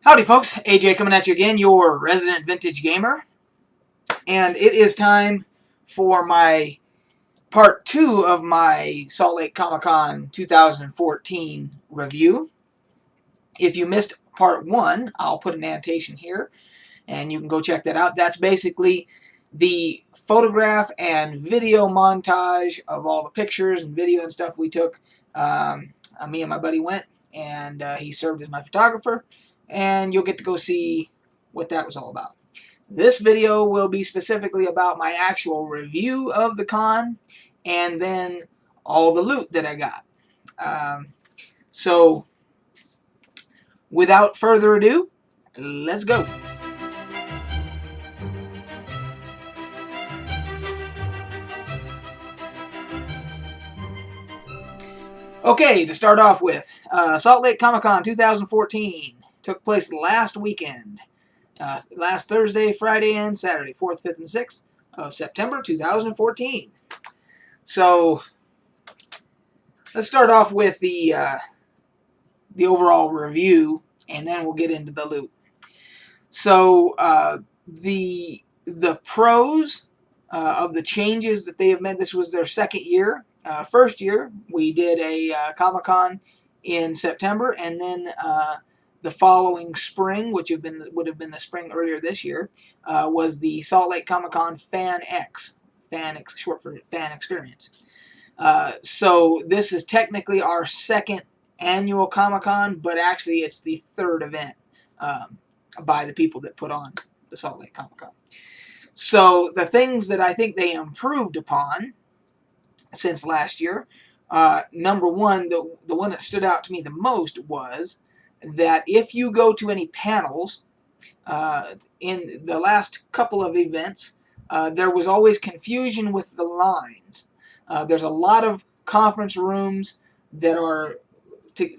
Howdy folks, AJ coming at you again, your resident vintage gamer, and it is time for my part 2 of my Salt Lake Comic Con 2014 review. If you missed part 1, I'll put an annotation here, and you can go check that out. That's basically the photograph and video montage of all the pictures and video and stuff we took. Me and my buddy went, and he served as my photographer. And you'll get to go see what that was all about. This video will be specifically about my actual review of the con and then all the loot that I got. So, without further ado, let's go. Okay, to start off with, Salt Lake Comic Con 2014. Took place last weekend, last Thursday, Friday, and Saturday, 4th, 5th, and 6th of September 2014. So, let's start off with the overall review, and then we'll get into the loot. So, the pros of the changes that they have made, this was their second year. First year, we did a Comic-Con in September, and then the following spring, which would have been the spring earlier this year, was the Salt Lake Comic Con Fan X, short for Fan Experience. So this is technically our second annual Comic Con, but actually it's the third event by the people that put on the Salt Lake Comic Con. So the things that I think they improved upon since last year, number one, the one that stood out to me the most was that if you go to any panels, in the last couple of events, there was always confusion with the lines. There's a lot of conference rooms that are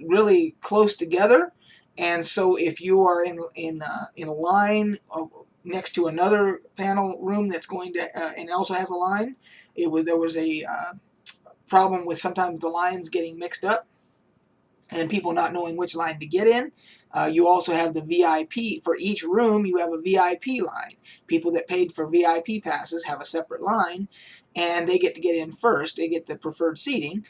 really close together, and so if you are in a line next to another panel room that's going to and also has a line, there was a problem with sometimes the lines getting mixed up and people not knowing which line to get in. You also have the VIP. For each room, you have a VIP line. People that paid for VIP passes have a separate line, and they get to get in first. They get the preferred seating.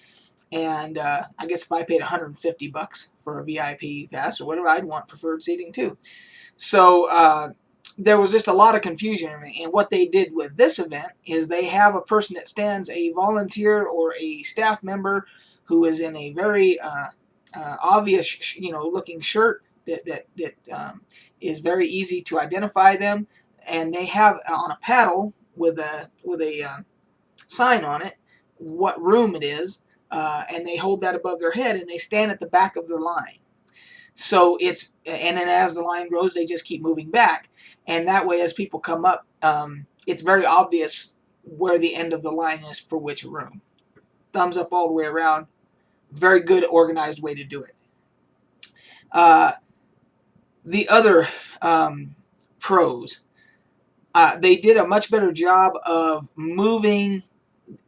And I guess if I paid $150 for a VIP pass or whatever, I'd want preferred seating too. So there was just a lot of confusion. And what they did with this event is they have a person that stands, a volunteer or a staff member who is in a very obvious, looking shirt that is very easy to identify them, and they have on a paddle with a sign on it what room it is, and they hold that above their head and they stand at the back of the line. So and then as the line grows, they just keep moving back, and that way as people come up, it's very obvious where the end of the line is for which room. Thumbs up all the way around. Very good, organized way to do it. The other pros, they did a much better job of moving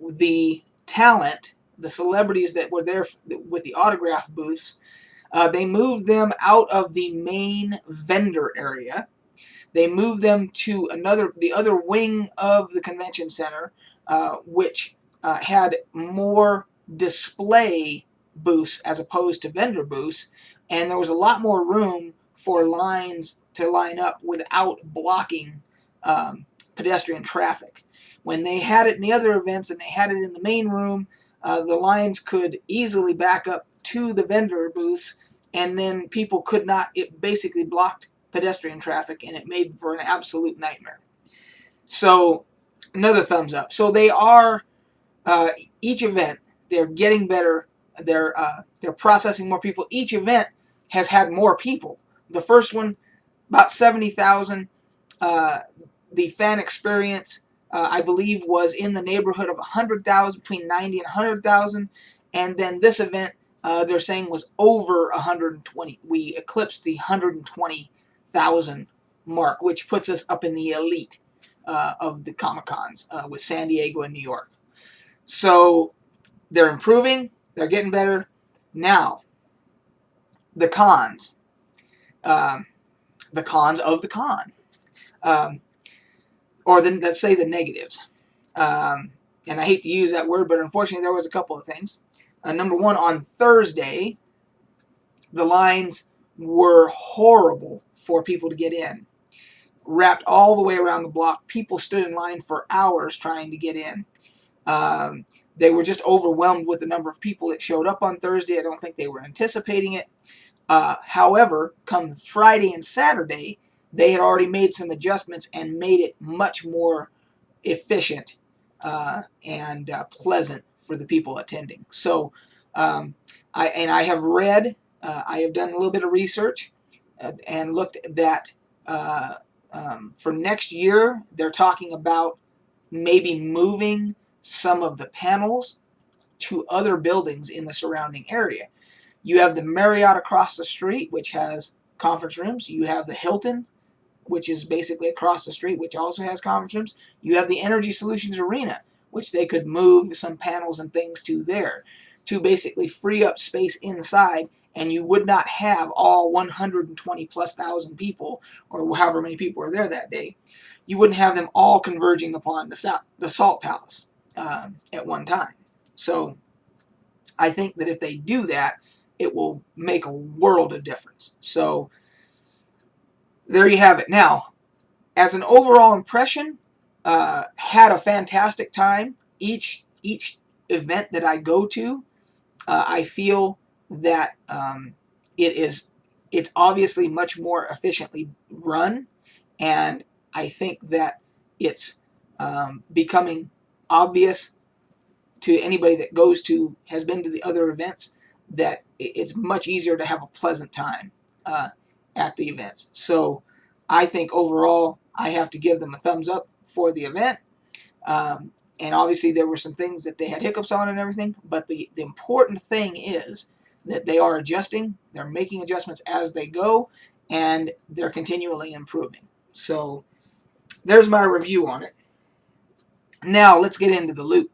the talent, the celebrities that were there with the autograph booths. They moved them out of the main vendor area. They moved them to the other wing of the convention center, which had more display booths as opposed to vendor booths, and there was a lot more room for lines to line up without blocking pedestrian traffic. When they had it in the other events and they had it in the main room, the lines could easily back up to the vendor booths, and then people could not, it basically blocked pedestrian traffic, and it made for an absolute nightmare. So another thumbs up. So they are, each event, they're getting better. They're processing more people. Each event has had more people. The first one, about 70,000. The fan experience, I believe, was in the neighborhood of 100,000, between 90 and 100,000. And then this event, they're saying, was over 120. We eclipsed the 120,000 mark, which puts us up in the elite of the Comic-Cons with San Diego and New York. So they're improving. They're getting better. Now, the cons. the cons of the con, um, or then let's say the negatives. And I hate to use that word, but unfortunately there was a couple of things. Number one, on Thursday, the lines were horrible for people to get in. Wrapped all the way around the block. People stood in line for hours trying to get in. They were just overwhelmed with the number of people that showed up on Thursday. I don't think they were anticipating it. However, come Friday and Saturday, they had already made some adjustments and made it much more efficient and pleasant for the people attending. So I have read, I have done a little bit of research and looked at that. For next year, they're talking about maybe moving some of the panels to other buildings in the surrounding area. You have the Marriott across the street, which has conference rooms. You have the Hilton, which is basically across the street, which also has conference rooms. You have the Energy Solutions Arena, which they could move some panels and things to there to basically free up space inside, and you would not have all 120 plus thousand people, or however many people were there that day. You wouldn't have them all converging upon the Salt Palace at one time. So I think that if they do that, it will make a world of difference. So there you have it. Now, as an overall impression, had a fantastic time. Each event that I go to, I feel that it's obviously much more efficiently run, and I think that it's becoming obvious to anybody that has been to the other events, that it's much easier to have a pleasant time at the events. So I think overall I have to give them a thumbs up for the event. And obviously there were some things that they had hiccups on and everything, but the important thing is that they are adjusting, they're making adjustments as they go, and they're continually improving. So there's my review on it. Now let's get into the loot.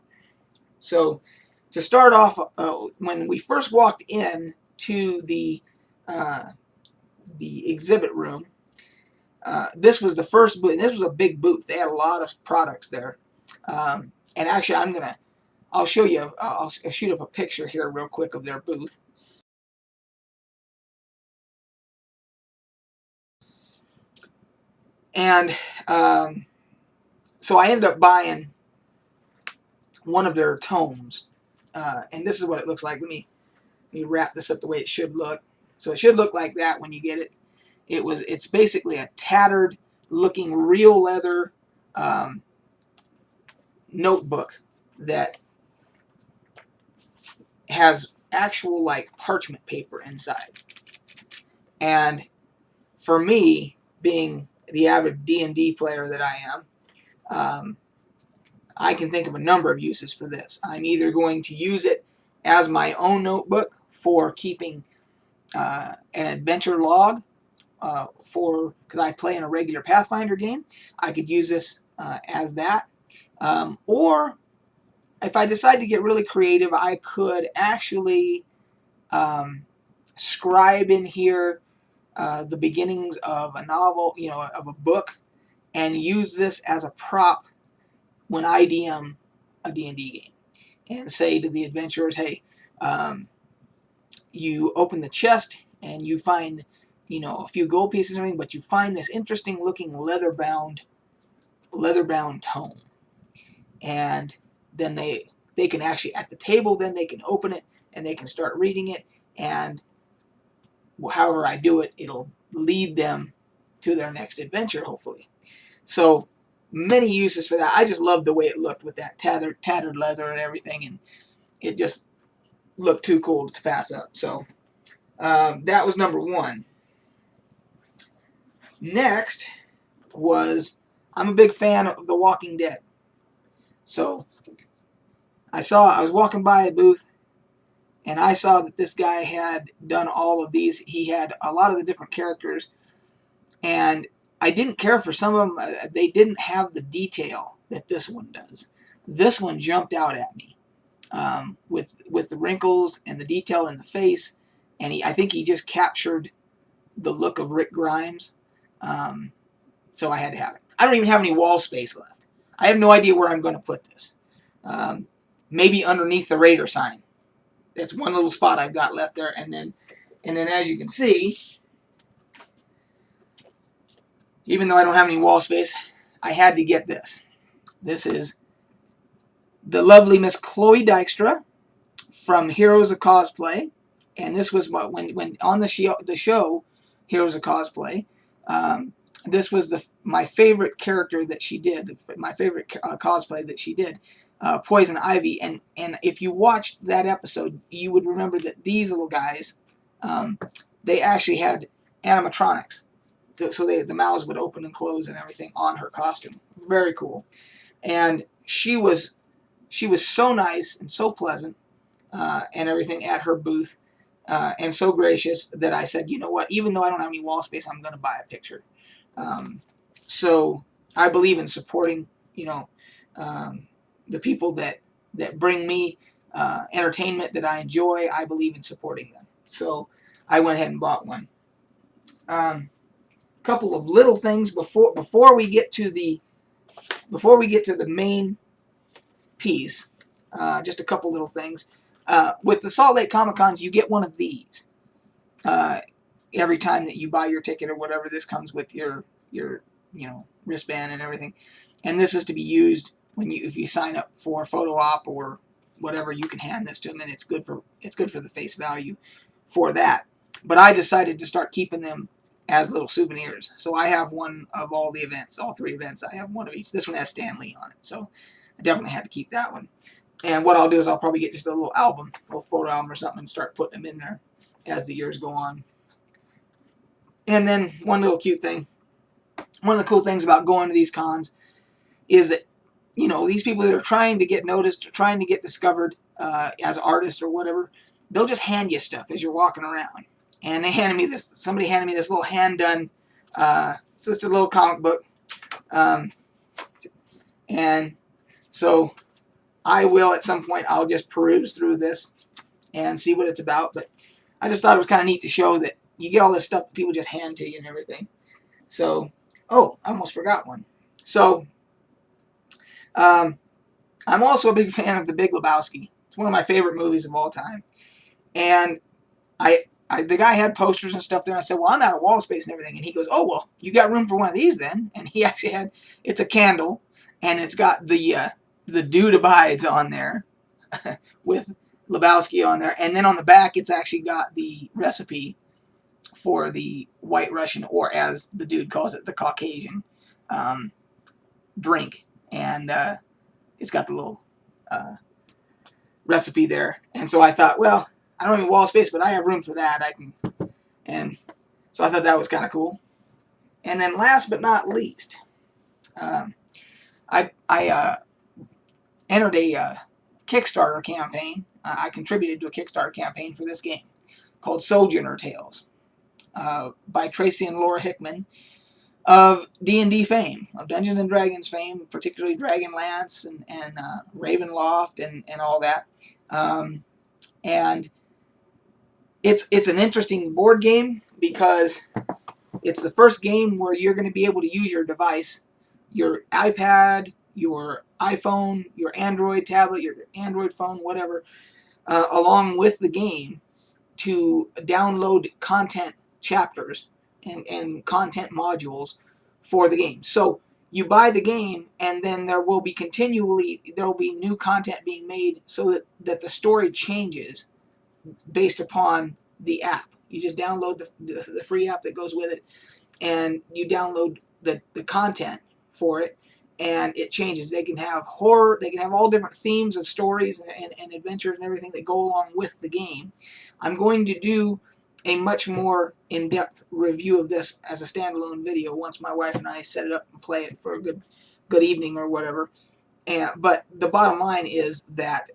So to start off, when we first walked in to the exhibit room, this was the first booth. This was a big booth. They had a lot of products there. And actually, I'll show you. I'll shoot up a picture here real quick of their booth. And so I ended up buying one of their tomes. And this is what it looks like. Let me wrap this up the way it should look. So it should look like that when you get it. It's basically a tattered looking real leather notebook that has actual like parchment paper inside. And for me, being the avid D&D player that I am, I can think of a number of uses for this. I'm either going to use it as my own notebook for keeping an adventure log, because I play in a regular Pathfinder game. I could use this as that. Or if I decide to get really creative, I could actually scribe in here the beginnings of a novel, of a book, and use this as a prop when I DM a D&D game, and say to the adventurers, hey, you open the chest and you find, a few gold pieces or anything, but you find this interesting looking leather-bound tome. And then they can actually, at the table, then they can open it and they can start reading it, and however I do it, it'll lead them to their next adventure, hopefully. So many uses for that. I just loved the way it looked with that tattered leather and everything, and it just looked too cool to pass up. So that was number one. Next was, I'm a big fan of The Walking Dead. So I was walking by a booth, and I saw that this guy had done all of these. He had a lot of the different characters, and I didn't care for some of them. They didn't have the detail that this one does. This one jumped out at me with the wrinkles and the detail in the face, and I think he just captured the look of Rick Grimes. So I had to have it. I don't even have any wall space left. I have no idea where I'm going to put this. Maybe underneath the Raider sign. That's one little spot I've got left there. And then as you can see, even though I don't have any wall space, I had to get this. This is the lovely Miss Chloe Dykstra from Heroes of Cosplay. And this was what when on the show Heroes of Cosplay, this was my favorite character that she did, my favorite cosplay that she did, Poison Ivy. And if you watched that episode, you would remember that these little guys, they actually had animatronics, so the mouths would open and close and everything on her costume. Very cool. And she was so nice and so pleasant and everything at her booth. And so gracious that I said, you know what, even though I don't have any wall space, I'm going to buy a picture. So I believe in supporting, the people that bring me entertainment that I enjoy. I believe in supporting them. So I went ahead and bought one. Couple of little things before we get to the main piece. Just a couple little things. With the Salt Lake Comic Cons, you get one of these every time that you buy your ticket or whatever. This comes with your wristband and everything, and this is to be used if you sign up for a photo op or whatever. You can hand this to them, and it's good for the face value for that. But I decided to start keeping them as little souvenirs. So I have one of all the events, all 3 events. I have one of each. This one has Stan Lee on it, so I definitely had to keep that one. And what I'll do is I'll probably get just a little album, a little photo album or something, and start putting them in there as the years go on. And then one little cute thing. One of the cool things about going to these cons is that, these people that are trying to get noticed or trying to get discovered as artists or whatever, they'll just hand you stuff as you're walking around. And somebody handed me this little hand-done, it's just a little comic book. And so I will, at some point, I'll just peruse through this and see what it's about. But I just thought it was kind of neat to show that you get all this stuff that people just hand to you and everything. So, I almost forgot one. So, I'm also a big fan of The Big Lebowski. It's one of my favorite movies of all time. And the guy had posters and stuff there. And I said, well, I'm out of wall space and everything. And he goes, oh, well, you got room for one of these then. And he actually it's a candle, and it's got the Dude Abides on there with Lebowski on there. And then on the back, it's actually got the recipe for the White Russian, or as the dude calls it, the Caucasian drink. And it's got the little recipe there. And so I thought, well, I don't have wall space, but I have room for that. And so I thought that was kind of cool. And then last but not least, I entered a Kickstarter campaign. I contributed to a Kickstarter campaign for this game called Sojourner Tales by Tracy and Laura Hickman of D&D fame, of Dungeons and Dragons fame, particularly Dragonlance and Ravenloft and all that. And it's an interesting board game because it's the first game where you're going to be able to use your device, your iPad, your iPhone, your Android tablet, your Android phone, whatever, along with the game to download content chapters and content modules for the game. So you buy the game, and then there will be new content being made so that the story changes based upon the app. You just download the free app that goes with it, and you download the content for it, and it changes. They can have horror, they can have all different themes of stories and adventures and everything that go along with the game. I'm going to do a much more in-depth review of this as a standalone video once my wife and I set it up and play it for a good evening or whatever. But the bottom line is that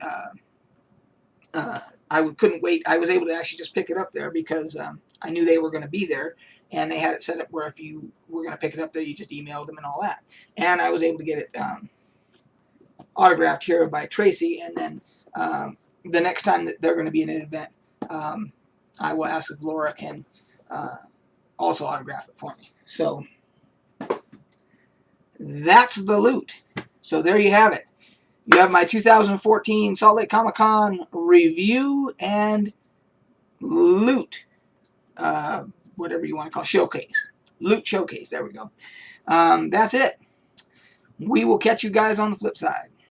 I couldn't wait. I was able to actually just pick it up there because I knew they were going to be there, and they had it set up where if you were going to pick it up there, you just emailed them and all that. And I was able to get it autographed here by Tracy, and then the next time that they're going to be in an event, I will ask if Laura can also autograph it for me. So that's the loot. So there you have it. You have my 2014 Salt Lake Comic Con review and loot, whatever you want to call it, showcase. Loot showcase. There we go. That's it. We will catch you guys on the flip side.